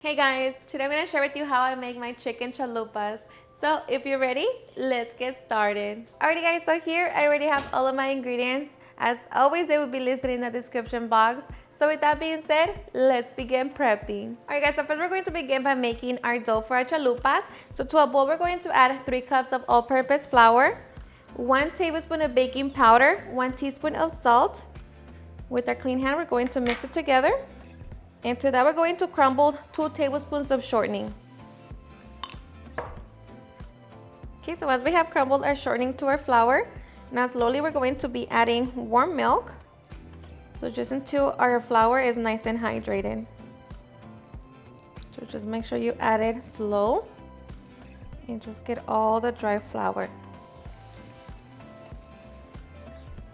Hey guys, today I'm going to share with you how I make my chicken chalupas. So if you're ready, let's get started. Alrighty guys, so here I already have all of my ingredients. As always, they will be listed in the description box. So with that being said, let's begin prepping. Alright guys, so first we're going to begin by making our dough for our chalupas. So to a bowl, we're going to add 3 cups of all-purpose flour, 1 tablespoon of baking powder, 1 teaspoon of salt. With our clean hand, we're going to mix it together. And to that, we're going to crumble 2 tablespoons of shortening. Okay, so as we have crumbled our shortening to our flour, now slowly we're going to be adding warm milk. So just until our flour is nice and hydrated. So just make sure you add it slow and just get all the dry flour.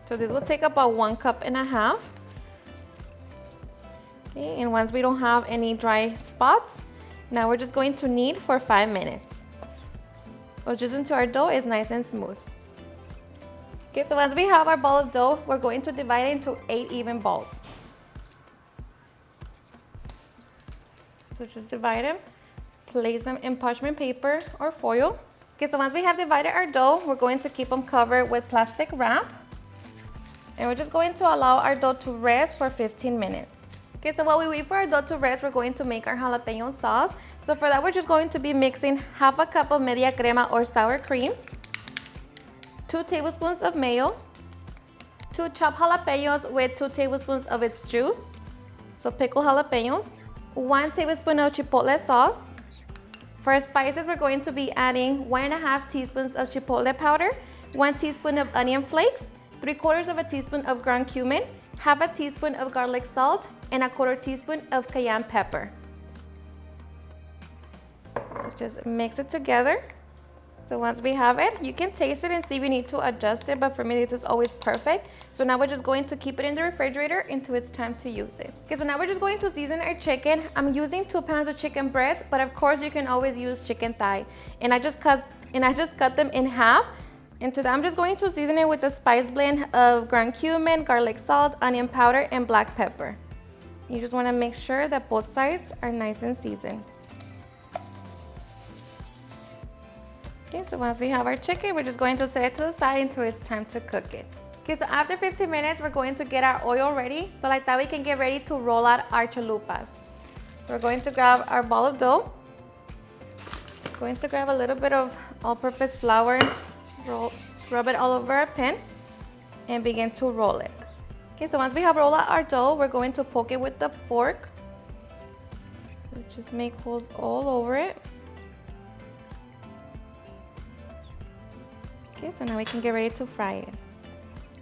So this will take about 1.5 cups. Okay, and once we don't have any dry spots, now we're just going to knead for 5 minutes. Or just until our dough is nice and smooth. Okay, so once we have our ball of dough, we're going to divide it into 8 even balls. So just divide them, place them in parchment paper or foil. Okay, so once we have divided our dough, we're going to keep them covered with plastic wrap. And we're just going to allow our dough to rest for 15 minutes. Okay, so while we wait for our dough to rest, we're going to make our jalapeno sauce. So for that, we're just going to be mixing half a cup of media crema or sour cream, 2 tablespoons of mayo, 2 chopped jalapeños with 2 tablespoons of its juice, so pickled jalapeños, 1 tablespoon of chipotle sauce. For spices, we're going to be adding 1.5 teaspoons of chipotle powder, 1 teaspoon of onion flakes, 3/4 teaspoon of ground cumin, half a teaspoon of garlic salt, and 1/4 teaspoon of cayenne pepper. So just mix it together. So once we have it, you can taste it and see if you need to adjust it, but for me this is always perfect. So now we're just going to keep it in the refrigerator until it's time to use it. Okay, so now we're just going to season our chicken. I'm using 2 pounds of chicken breast, but of course you can always use chicken thigh. And I just cut them in half. And to that, I'm just going to season it with a spice blend of ground cumin, garlic salt, onion powder, and black pepper. You just want to make sure that both sides are nice and seasoned. Okay, so once we have our chicken, we're just going to set it to the side until it's time to cook it. Okay, so after 15 minutes, we're going to get our oil ready. So like that, we can get ready to roll out our chalupas. So we're going to grab our ball of dough. Just going to grab a little bit of all-purpose flour, rub it all over our pan, and begin to roll it. Okay, so once we have rolled out our dough, we're going to poke it with the fork. So just make holes all over it. Okay, so now we can get ready to fry it.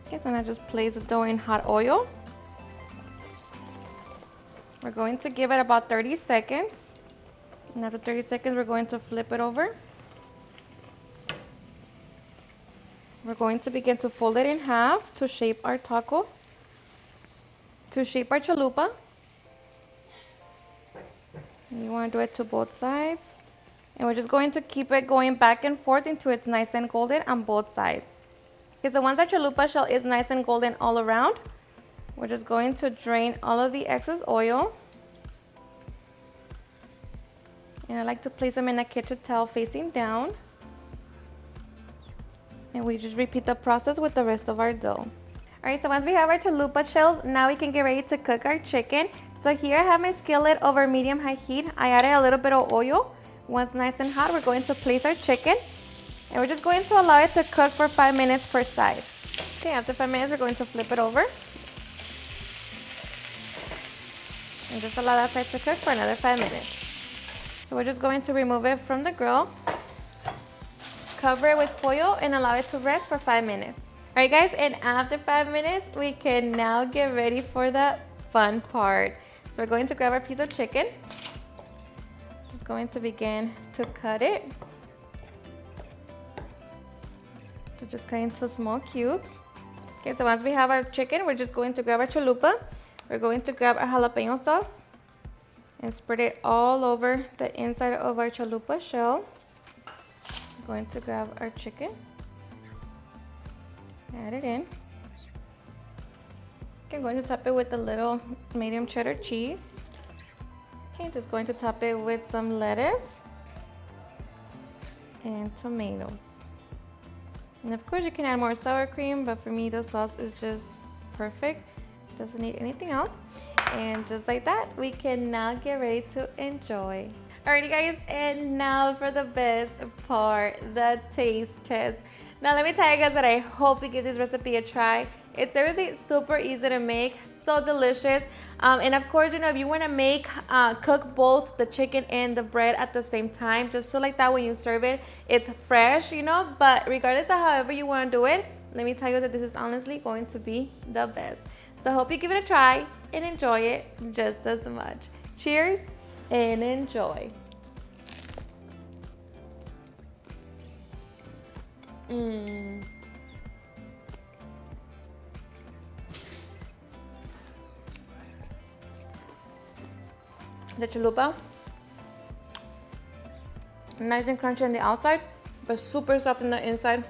Okay, so now just place the dough in hot oil. We're going to give it about 30 seconds. And after 30 seconds, we're going to flip it over. We're going to begin to fold it in half to shape our taco, to shape our chalupa. You want to do it to both sides. And we're just going to keep it going back and forth until it's nice and golden on both sides. Okay, so once our chalupa shell is nice and golden all around, we're just going to drain all of the excess oil. And I like to place them in a kitchen towel facing down. And we just repeat the process with the rest of our dough. Alright, so once we have our chalupa shells, now we can get ready to cook our chicken. So here I have my skillet over medium-high heat. I added a little bit of oil. Once nice and hot, we're going to place our chicken. And we're just going to allow it to cook for 5 minutes per side. Okay, after 5 minutes, we're going to flip it over. And just allow that side to cook for another 5 minutes. So we're just going to remove it from the grill. Cover it with foil and allow it to rest for 5 minutes. Alright guys, and after 5 minutes, we can now get ready for the fun part. So we're going to grab our piece of chicken. Just going to begin to cut it. To just cut into small cubes. Okay, so once we have our chicken, we're just going to grab our chalupa. We're going to grab our jalapeno sauce and spread it all over the inside of our chalupa shell. Going to grab our chicken, add it in. Okay, I'm going to top it with a little medium cheddar cheese. Okay, just going to top it with some lettuce and tomatoes. And of course you can add more sour cream, but for me the sauce is just perfect. Doesn't need anything else. And just like that, we can now get ready to enjoy. Alrighty guys, and now for the best part, the taste test. Now let me tell you guys that I hope you give this recipe a try. It's seriously super easy to make, so delicious. And of course, you know, if you want to cook both the chicken and the bread at the same time, just so like that when you serve it, it's fresh, you know. But regardless of however you want to do it, let me tell you that this is honestly going to be the best. So I hope you give it a try and enjoy it just as much. Cheers and enjoy. The chalupa, nice and crunchy on the outside, but super soft on the inside.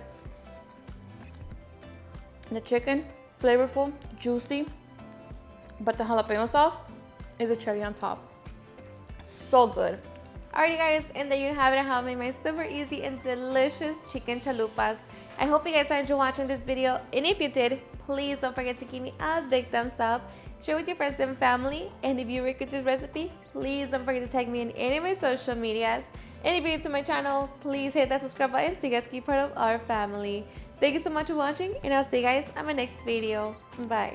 The chicken, flavorful, juicy, but the jalapeno sauce is a cherry on top. So good. Alrighty guys, and there you have it, how I made my super easy and delicious chicken chalupas. I hope you guys enjoyed watching this video, and if you did, please don't forget to give me a big thumbs up, share with your friends and family, and if you like this recipe, please don't forget to tag me in any of my social medias. And if you're new to my channel, please hit that subscribe button so you guys can be part of our family. Thank you so much for watching, and I'll see you guys on my next video. Bye.